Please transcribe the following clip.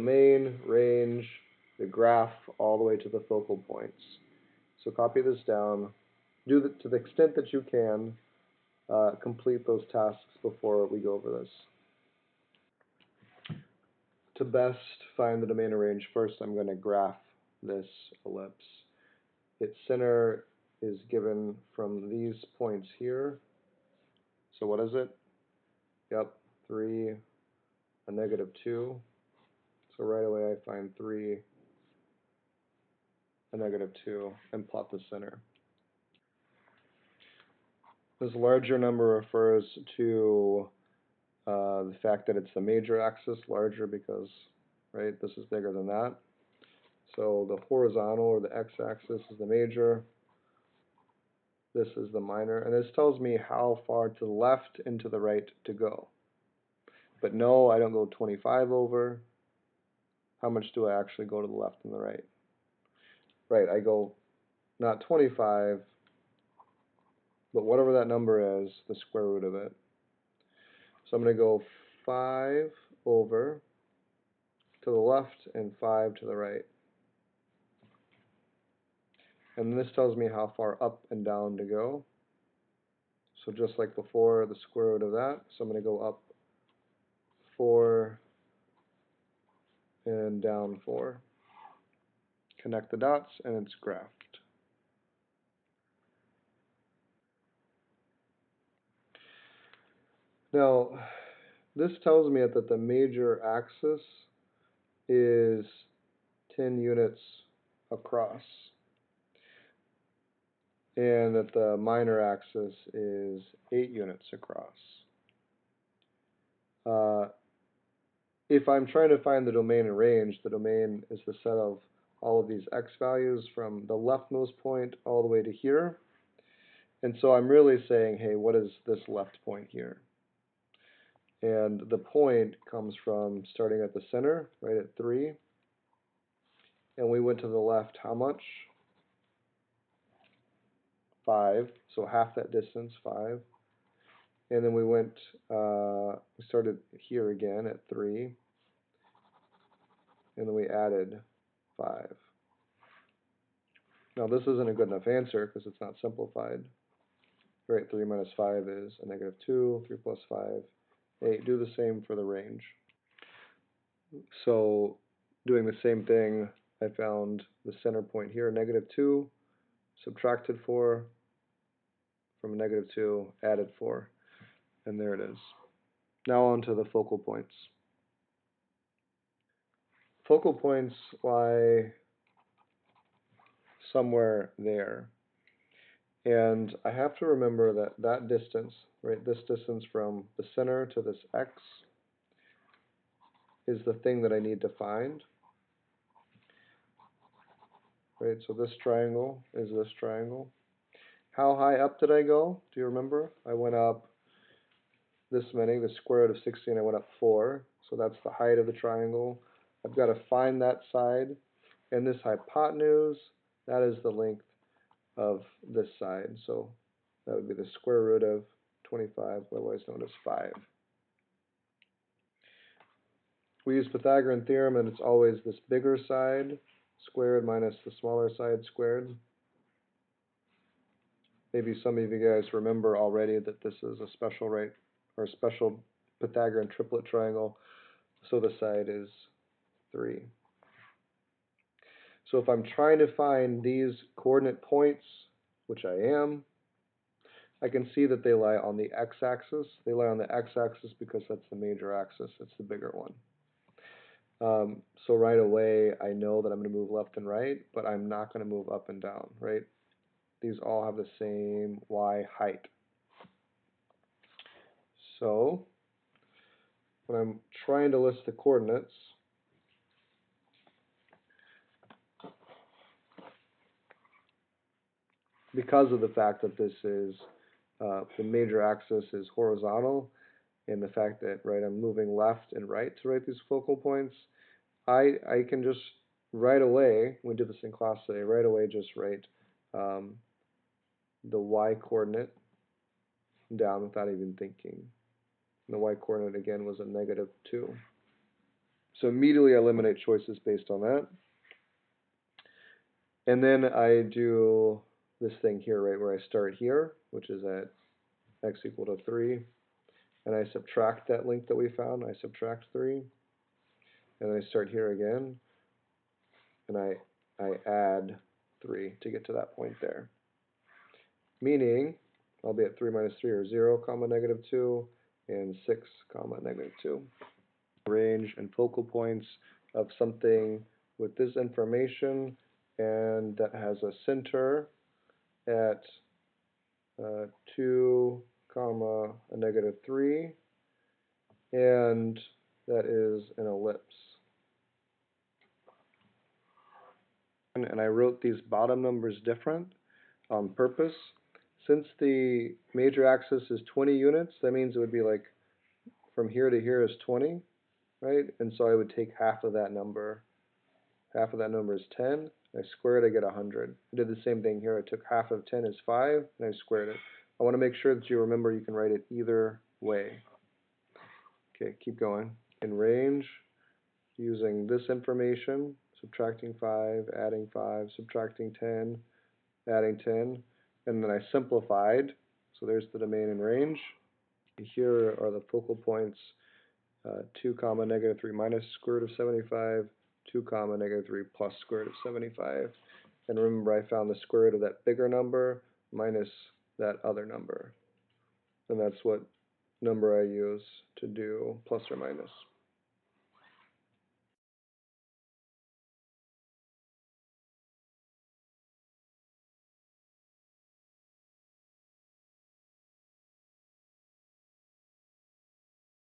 domain, range, the graph, all the way to the focal points. So copy this down. Do to the extent that you can, complete those tasks before we go over this. To best find the domain and range, first I'm going to graph this ellipse. Its center is given from these points here. So what is it? Yep, 3, a negative 2. So right away I find 3, a negative 2, and plot the center. This larger number refers to the fact that it's the major axis, larger because, right, this is bigger than that. So the horizontal or the x-axis is the major, this is the minor, and this tells me how far to the left and to the right to go. But no, I don't go 25 over. How much do I actually go to the left and the right? Right, I go not 25, but whatever that number is, the square root of it. So I'm going to go 5 over to the left and 5 to the right. And this tells me how far up and down to go. So just like before, the square root of that. So I'm going to go up 4 and down 4. Connect the dots, and it's graphed. Now, this tells me that the major axis is 10 units across, and that the minor axis is 8 units across. If I'm trying to find the domain and range, the domain is the set of all of these x values from the leftmost point all the way to here. And so I'm really saying, hey, what is this left point here? And the point comes from starting at the center, right at 3. And we went to the left how much? 5. So half that distance, 5. And then we went, we started here again at 3. And then we added 5. Now this isn't a good enough answer because it's not simplified. Right, 3 minus 5 is a negative 2, 3 plus 5, 8. Do the same for the range. So doing the same thing, I found the center point here, negative 2, subtracted 4 from negative 2, added 4, and there it is. Now on to the focal points. Focal points lie somewhere there. And I have to remember that that distance, right, this distance from the center to this x is the thing that I need to find. Right, so this triangle is this triangle. How high up did I go? Do you remember? I went up this many, the square root of 16, I went up 4. So that's the height of the triangle. I've got to find that side. And this hypotenuse, that is the length of this side. So that would be the square root of 25, otherwise known as 5. We use Pythagorean theorem, and it's always this bigger side squared minus the smaller side squared. Maybe some of you guys remember already that this is a special right or a special Pythagorean triplet triangle, so the side is 3. So if I'm trying to find these coordinate points, which I am, I can see that they lie on the x-axis. They lie on the x-axis because that's the major axis. It's the bigger one. So right away, I know that I'm going to move left and right, but I'm not going to move up and down, right? These all have the same y height. So when I'm trying to list the coordinates, because of the fact that this is the major axis is horizontal, and the fact that I'm moving left and right to write these focal points, I can just right away, we did this in class today, right away just write the y coordinate down without even thinking. And the y coordinate again was a negative 2. So immediately I eliminate choices based on that. And then I do this thing here, right, where I start here, which is at x equal to 3, and I subtract that length that we found. I subtract 3, and then I start here again, and I add 3 to get to that point there. Meaning, I'll be at 3 minus 3, or 0, comma, negative 2, and 6, comma, negative 2. Range and focal points of something with this information, and that has a center at 2, comma, a negative 3, and that is an ellipse. And I wrote these bottom numbers different on purpose. Since the major axis is 20 units, that means it would be like from here to here is 20, right? And so I would take half of that number. Half of that number is 10. I square it, I get 100. I did the same thing here. I took half of 10 is 5, and I squared it. I want to make sure that you remember you can write it either way. Okay, keep going. In range, using this information, subtracting 5, adding 5, subtracting 10, adding 10, and then I simplified. So there's the domain in range. Here are the focal points, 2 comma negative 3 minus square root of 75, 2 comma negative 3 plus square root of 75. And remember, I found the square root of that bigger number minus that other number. And that's what number I use to do plus or minus.